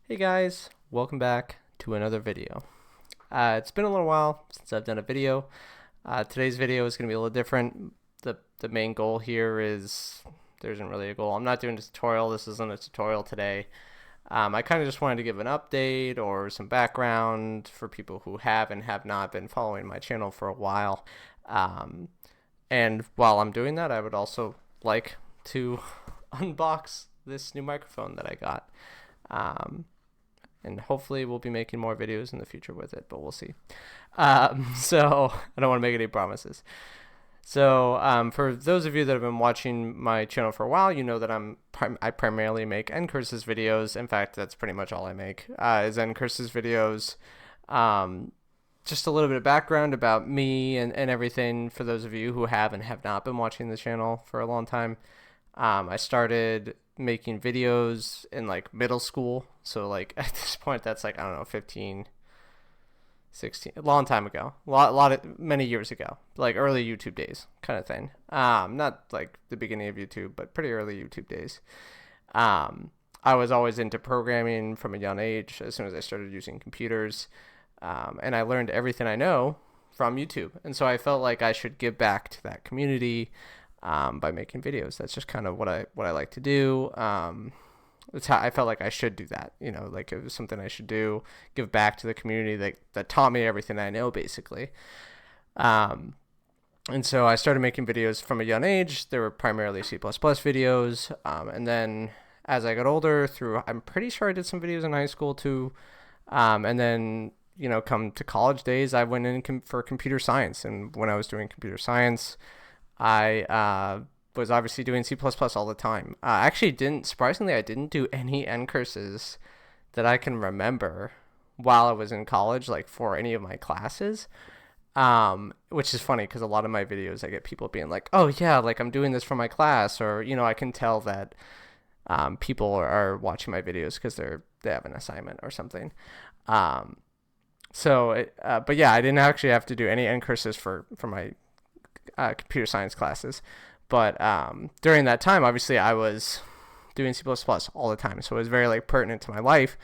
Hey guys, welcome back to another video. It's been a little while since I've done a video. Today's video is going to be a little different. The main goal here is, there isn't really a goal. I'm not doing a tutorial. This isn't a tutorial today. I kind of just wanted to give an update or some background for people who have and have not been following my channel for a while. And while I'm doing that, I would also like to unbox this new microphone that I got. And hopefully we'll be making more videos in the future with it, but we'll see. So I don't want to make any promises. So for those of you that have been watching my channel for a while, you know that I primarily make NCurses videos. In fact, that's pretty much all I make is NCurses videos. Just a little bit of background about me and everything for those of you who have and have not been watching the channel for a long time. I started making videos in like middle school, so like at this point that's like, I don't know, 15, 16, a long time ago, many years ago, like early YouTube days kind of thing. Not like the beginning of YouTube, but pretty early YouTube days. I was always into programming from a young age as soon as I started using computers, and I learned everything I know from YouTube, and so I felt like I should give back to that community by making videos. That's just kind of what I like to do. That's how I felt like I should do that. You know, like it was something I should do, give back to the community that taught me everything I know, basically. And so I started making videos from a young age. They were primarily C++ videos. And then as I got older, I'm pretty sure I did some videos in high school too. And then, you know, come to college days, I went in for computer science. And when I was doing computer science, I was obviously doing C++ all the time. Surprisingly, I didn't do any NCurses that I can remember while I was in college, like for any of my classes. Which is funny because a lot of my videos, I get people being like, oh yeah, like I'm doing this for my class, or, you know, I can tell that people are watching my videos because they have an assignment or something. But yeah, I didn't actually have to do any NCurses for my computer science classes. But during that time, obviously, I was doing C++ all the time, so it was very like pertinent to my life.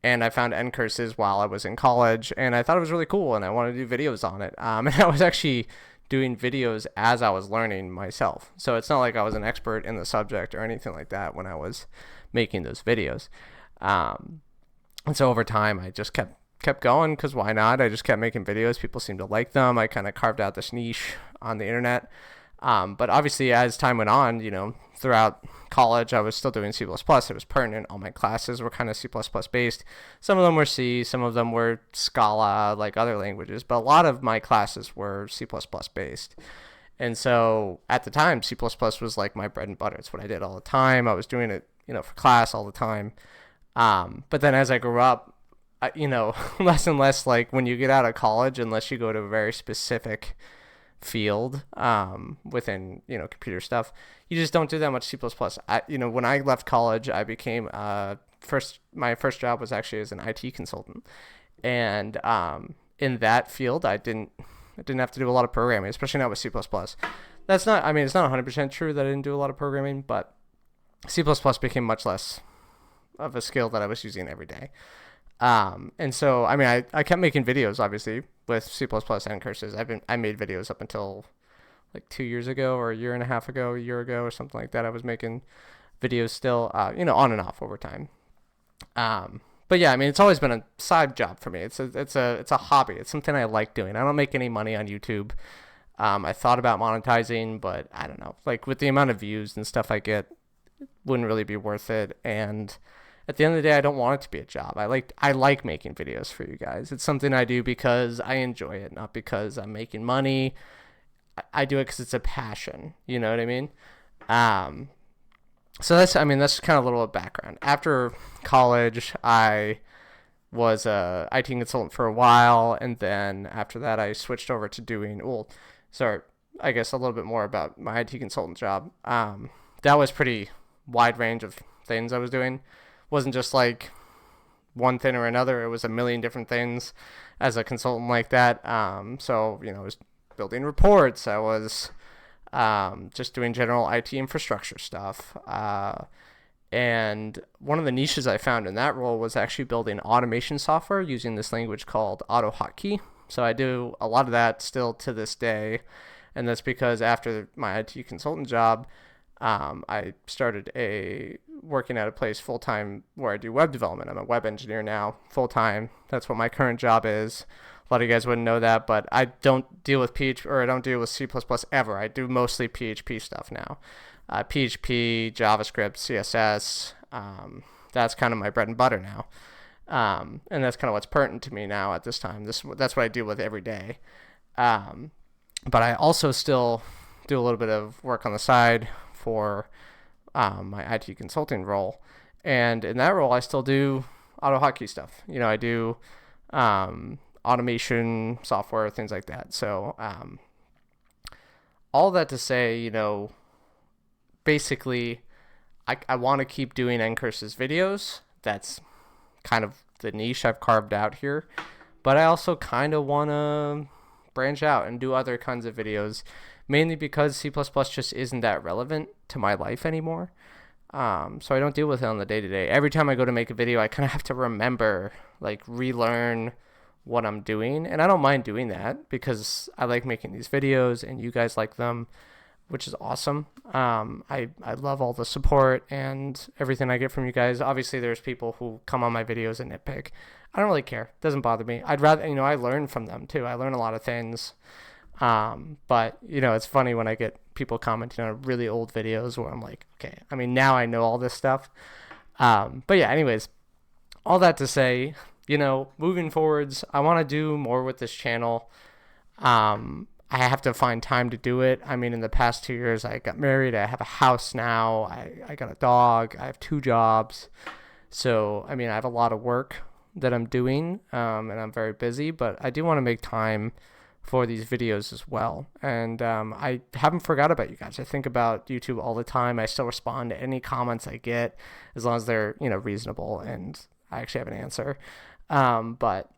And I found NCurses while I was in college, and I thought it was really cool, and I wanted to do videos on it. And I was actually doing videos as I was learning myself, so it's not like I was an expert in the subject or anything like that when I was making those videos. And so over time, I just kept going because why not? I just kept making videos. People seemed to like them. I kind of carved out this niche on the internet. But obviously, as time went on, you know, throughout college, I was still doing C++. It was pertinent. All my classes were kind of C++ based. Some of them were C, some of them were Scala, like other languages, but a lot of my classes were C++ based. And so at the time, C++ was like my bread and butter. It's what I did all the time. I was doing it, you know, for class all the time. But then as I grew up, you know, less and less, like when you get out of college, unless you go to a very specific field within, you know, computer stuff, you just don't do that much C++. You know, when I left college, I became my first job was actually as an IT consultant, and in that field, I didn't have to do a lot of programming, especially not with C++. That's not, I mean, it's not 100% true that I didn't do a lot of programming, but C++ became much less of a skill that I was using every day. And so, I mean, I kept making videos, obviously, with C++ NCurses. I made videos up until like 2 years ago or a year and a half ago, a year ago or something like that. I was making videos still, you know, on and off over time. But yeah, I mean, it's always been a side job for me. It's a hobby. It's something I like doing. I don't make any money on YouTube. I thought about monetizing, but I don't know, like with the amount of views and stuff I get, it wouldn't really be worth it. And at the end of the day, I don't want it to be a job. I like making videos for you guys. It's something I do because I enjoy it, not because I'm making money. I do it because it's a passion. You know what I mean? So that's kind of a little background. After college, I was a IT consultant for a while, and then after that, I switched over to doing, I guess a little bit more about my IT consultant job. That was pretty wide range of things I was doing. Wasn't just like one thing or another. It was a million different things as a consultant like that. So, you know, I was building reports. I was just doing general IT infrastructure stuff. And one of the niches I found in that role was actually building automation software using this language called AutoHotkey. So I do a lot of that still to this day. And that's because after my IT consultant job, I started working at a place full time where I do web development. I'm a web engineer now, full time. That's what my current job is. A lot of you guys wouldn't know that, but I don't deal with PHP, or I don't deal with C++ ever. I do mostly PHP stuff now. PHP, JavaScript, CSS. That's kind of my bread and butter now. And that's kind of what's pertinent to me now at this time. That's what I deal with every day. But I also still do a little bit of work on the side for my IT consulting role. And in that role, I still do AutoHotkey stuff. I do automation software, things like that. So all that to say, basically, I want to keep doing Ncurse's videos. That's kind of the niche I've carved out here. But I also kind of want to branch out and do other kinds of videos, mainly because C++ just isn't that relevant to my life anymore. So I don't deal with it on the day-to-day. Every time I go to make a video, I kind of have to remember, relearn what I'm doing. And I don't mind doing that because I like making these videos and you guys like them, which is awesome. I love all the support and everything I get from you guys. Obviously, there's people who come on my videos and nitpick. I don't really care. It doesn't bother me. I'd rather, I learn from them too. I learn a lot of things. But, it's funny when I get people commenting on really old videos where I'm like, okay, now I know all this stuff. But yeah, anyways, all that to say, moving forwards, I want to do more with this channel. I have to find time to do it. In the past 2 years, I got married. I have a house now. I got a dog. I have 2 jobs. So, I have a lot of work that I'm doing, and I'm very busy, but I do want to make time for these videos as well. And I haven't forgot about you guys. I think about YouTube all the time. I still respond to any comments I get as long as they're, reasonable and I actually have an answer. But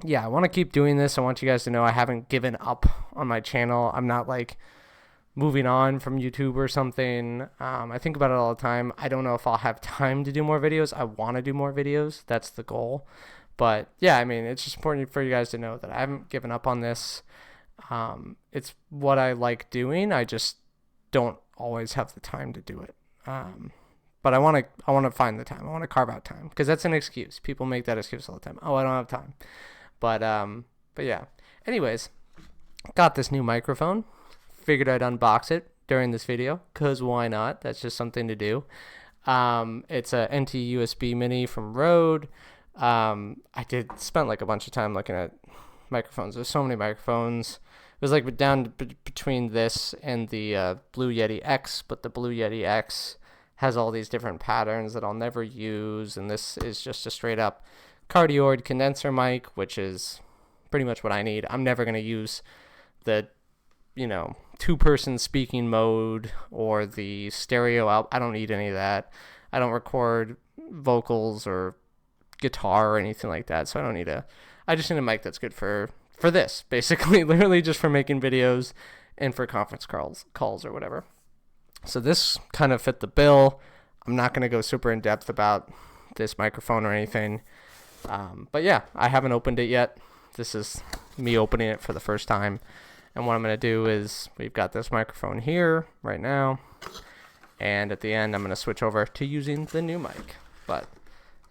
yeah, I want to keep doing this. I want you guys to know I haven't given up on my channel. I'm not moving on from YouTube or something. I think about it all the time. I don't know if I'll have time to do more videos. I want to do more videos. That's the goal. But yeah, it's just important for you guys to know that I haven't given up on this. It's what I like doing. I just don't always have the time to do it. But I want to find the time. I want to carve out time because that's an excuse. People make that excuse all the time. Oh, I don't have time. But yeah. Anyways, got this new microphone. Figured I'd unbox it during this video because why not? That's just something to do. It's a NT USB Mini from Rode. I spent a bunch of time looking at microphones. There's so many microphones. It was down between this and the Blue Yeti X, but the Blue Yeti X has all these different patterns that I'll never use, and this is just a straight up cardioid condenser mic, which is pretty much what I need. I'm never going to use the 2-person speaking mode or the stereo out. I don't need any of that. I don't record vocals or guitar or anything like that, so I just need a mic that's good for this, basically. Literally just for making videos and for conference calls or whatever. So this kind of fit the bill. I'm not going to go super in depth about this microphone or anything, but yeah, I haven't opened it yet. This is me opening it for the first time. And what I'm going to do is we've got this microphone here right now. And at the end, I'm going to switch over to using the new mic. But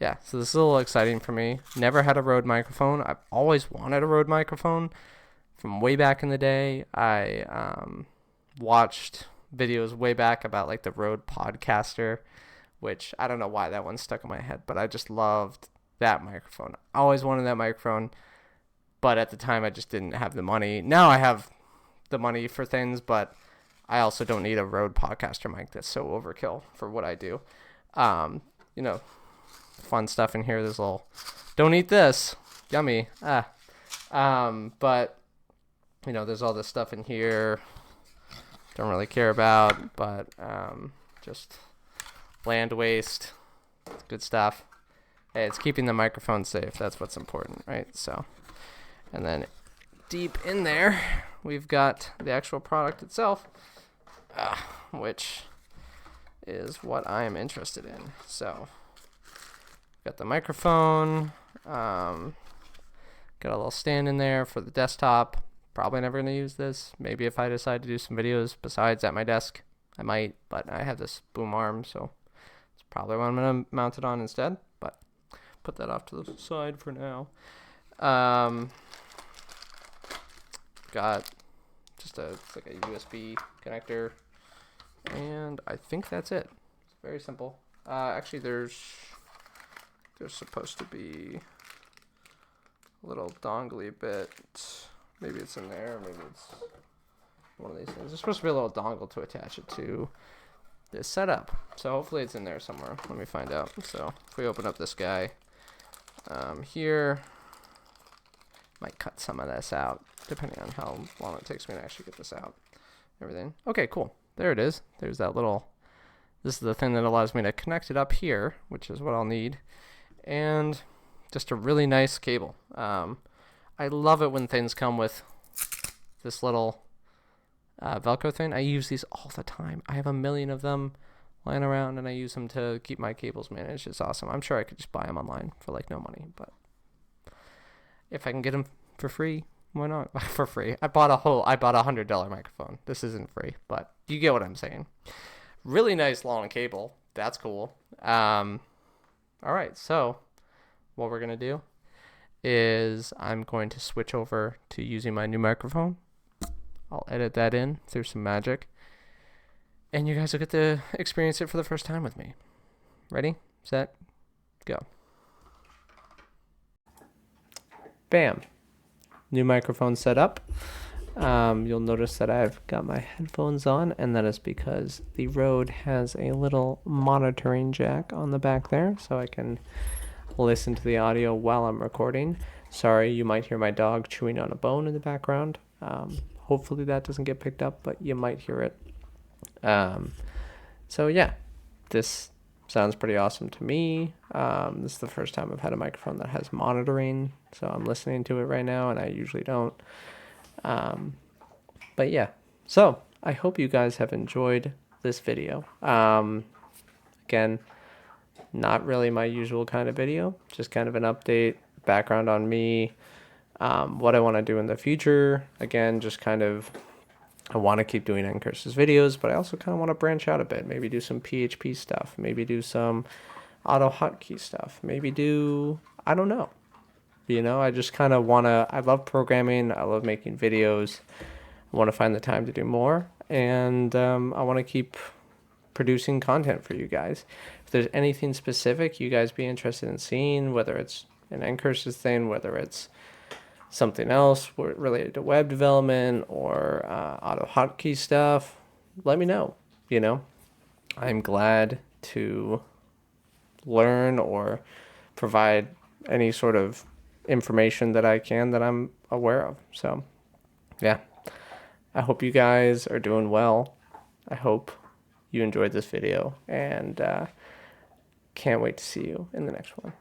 yeah, so this is a little exciting for me. Never had a Rode microphone. I've always wanted a Rode microphone from way back in the day. I watched videos way back about the Rode Podcaster, which I don't know why that one stuck in my head, but I just loved that microphone. I always wanted that microphone. But at the time, I just didn't have the money. Now I have the money for things, but I also don't need a Rode Podcaster mic. That's so overkill for what I do. Fun stuff in here. There's a little, don't eat this. Yummy. But, there's all this stuff in here. Don't really care about, but just bland waste. It's good stuff. Hey, it's keeping the microphone safe. That's what's important, right? So. And then deep in there, we've got the actual product itself, which is what I am interested in. So, got the microphone, got a little stand in there for the desktop. Probably never going to use this. Maybe if I decide to do some videos besides at my desk, I might, but I have this boom arm, so it's probably what I'm going to mount it on instead, but put that off to the side for now. Got just like a USB connector, and I think that's it. It's very simple. Actually, there's supposed to be a little dongly bit. Maybe it's in there, maybe it's one of these things. There's supposed to be a little dongle to attach it to this setup. So hopefully it's in there somewhere. Let me find out. So if we open up this guy here, might cut some of this out depending on how long it takes me to actually get this out. Everything. Okay, cool. There it is. There's that little, this is the thing that allows me to connect it up here, which is what I'll need. And just a really nice cable. I love it when things come with this little Velcro thing. I use these all the time. I have a million of them lying around, and I use them to keep my cables managed. It's awesome. I'm sure I could just buy them online for like no money, but if I can get them for free, why not? For free. I bought a $100 microphone. This isn't free, but you get what I'm saying. Really nice long cable. That's cool. All right, so what we're gonna do is I'm going to switch over to using my new microphone. I'll edit that in through some magic, and you guys will get to experience it for the first time with me. Ready, set, go. Bam. New microphone set up. You'll notice that I've got my headphones on, and that is because the Rode has a little monitoring jack on the back there, so I can listen to the audio while I'm recording. Sorry, you might hear my dog chewing on a bone in the background. Hopefully that doesn't get picked up, but you might hear it. So yeah, this sounds pretty awesome to me. This is the first time I've had a microphone that has monitoring, so I'm listening to it right now, and I usually don't. But yeah, so I hope you guys have enjoyed this video. Again, not really my usual kind of video, just kind of an update, background on me, what I want to do in the future. Again, just kind of, I want to keep doing Ncurse's videos, but I also kind of want to branch out a bit, maybe do some PHP stuff, maybe do some AutoHotkey stuff, maybe do, I don't know. You know, I just kind of want to, I love programming, I love making videos, I want to find the time to do more, and I want to keep producing content for you guys. If there's anything specific you guys be interested in seeing, whether it's an Ncurse's thing, whether it's something else related to web development or AutoHotkey stuff, let me know. You know, I'm glad to learn or provide any sort of information that I can that I'm aware of. So yeah, I hope you guys are doing well. I hope you enjoyed this video, and can't wait to see you in the next one.